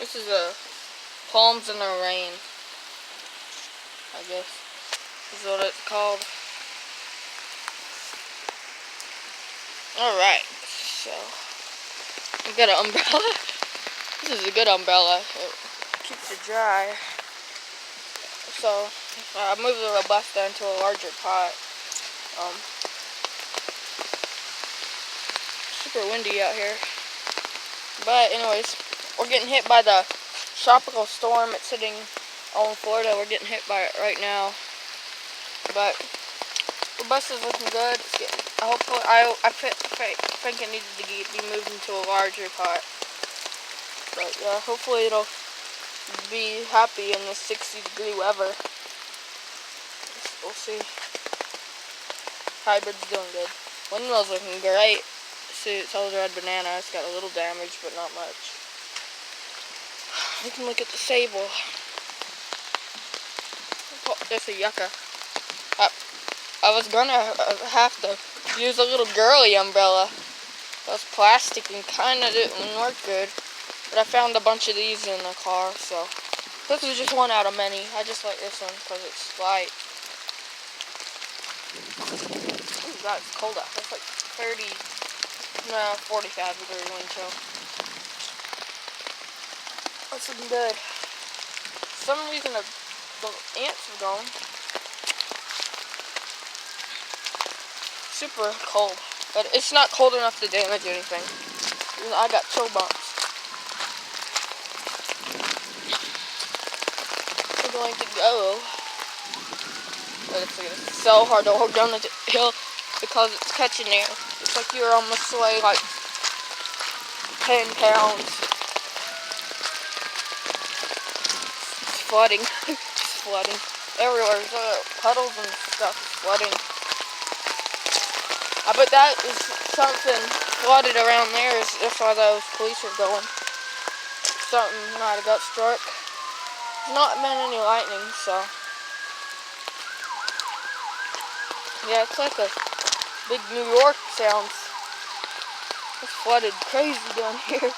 This is palms in the rain, I guess is what it's called. Alright, so I've got an umbrella. This is a good umbrella. It keeps it dry. So I moved the Robusta into a larger pot. Super windy out here. But anyways, we're getting hit by the tropical storm. It's hitting all in Florida. We're getting hit by it right now. But Robusta's looking good. It's getting, hopefully, I think it needed to be moved into a larger pot. But yeah, hopefully it'll be happy in the 60-degree weather. We'll see. Hybrid's doing good. Windmill's looking great. See, it tells red banana. It's got a little damage, but not much. We can look at the sable. Oh, there's a yucca. I was gonna have to use a little girly umbrella. That was plastic and kinda didn't work good. But I found a bunch of these in the car, so this is just one out of many. I just like this one because it's light. Ooh, God, it's cold out. It's like 45-degree wind chill. That's looking good. For some reason the ants are gone. Super cold, but it's not cold enough to damage anything. I got chill bumps. We're going to go. But it's so hard to walk down the hill because it's catching air. It's like you're almost weigh like 10 pounds. It's flooding. It's flooding. Everywhere. There's puddles and stuff. It's flooding. I bet that is something flooded around there. That's why those police are going. Something might have got struck. There's not been any lightning, so. Yeah, it's like a big New York sounds. It's flooded crazy down here.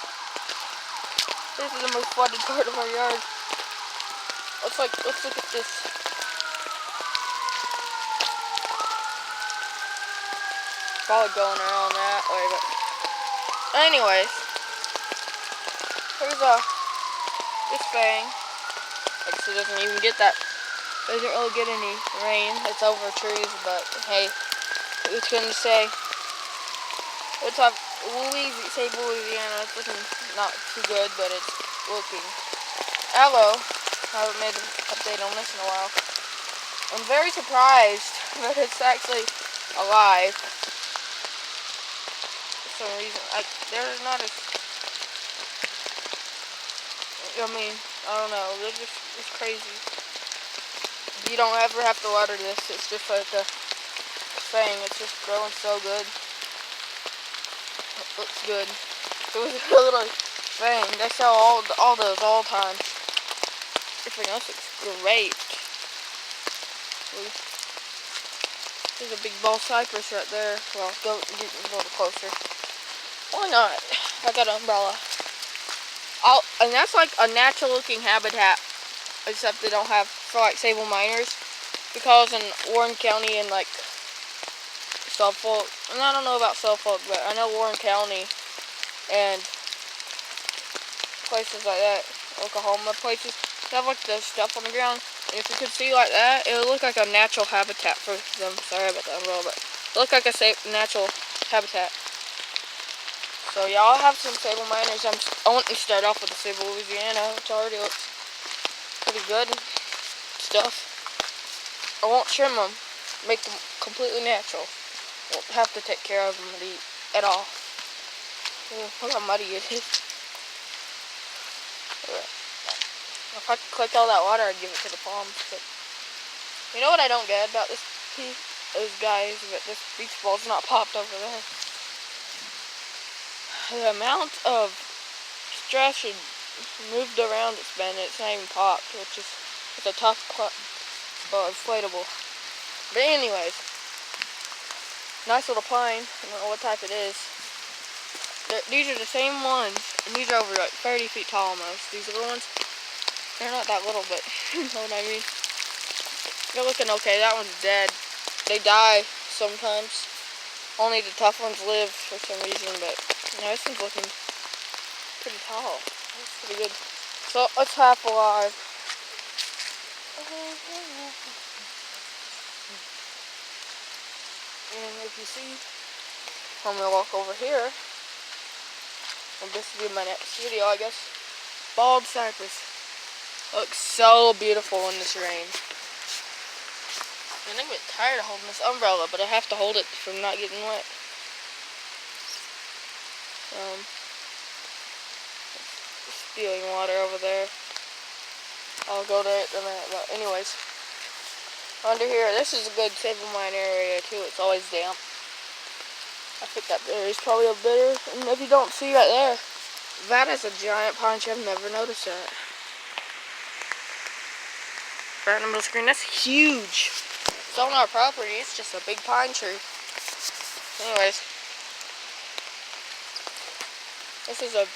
This is the most flooded part of our yard. Let's look at this. Probably going around that way, but anyways, here's this thing. Like, so it doesn't even get that. Doesn't really get any rain. It's over trees, but hey, who's gonna say? It's like Louisiana. It's looking not too good, but it's looking. Aloe. I haven't made an update on this in a while. I'm very surprised that it's actually alive. For some reason, they're not as. I mean, I don't know. It's crazy. You don't ever have to water this. It's just like a thing. It's just growing so good. It looks good. It was a little thing. They sell all those all the time. Everything else looks great. There's a big ball cypress right there. Well, get a little closer. Why not? I got an umbrella. And that's like a natural looking habitat. Except they don't have for like sable miners. Because in Warren County and like Suffolk, and I don't know about Suffolk, but I know Warren County and places like that, Oklahoma places, they have like the stuff on the ground. And if you could see like that, it would look like a natural habitat for them. Sorry about that umbrella, but it looked like a natural habitat. So y'all have some sable miners. I want to start off with the sable Louisiana, which already looks pretty good stuff. I won't trim them, make them completely natural. Won't have to take care of them at all. Look how muddy it is. If I could collect all that water, I'd give it to the palms. But you know what I don't get about this guys, that this beach ball's not popped over there. The amount of stress and moved around it's been, it's not even popped, which is a tough inflatable. But anyways, nice little pine. I don't know what type it is. These are the same ones And these are over like 30 feet tall almost. These little ones, they're not that little, but you know what I mean. They're looking okay. That one's dead. They die sometimes. Only the tough ones live for some reason, but you know, this one's looking pretty tall. That's pretty good. So it's half alive. And if you see, I'm gonna walk over here. And this will be my next video, I guess. Bald cypress. Looks so beautiful in this rain. And I'm getting tired of holding this umbrella, but I have to hold it from not getting wet. Spewing water over there. I'll go to it in a minute, but anyways. Under here, this is a good table mine area too. It's always damp. I think that there is probably a bitter, and if you don't see right there, that is a giant pine tree. I've never noticed that. Right in the middle screen, that's huge. It's on our property. It's just a big pine tree. Anyways, this is a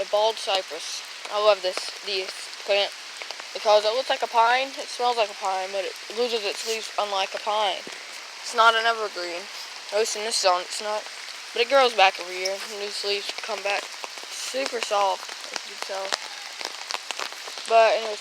bald cypress. I love these plant because it looks like a pine. It smells like a pine, but it loses its leaves unlike a pine. It's not an evergreen. At least in this zone, it's not. But it grows back every year, and these leaves come back super soft, as you can tell. But anyways.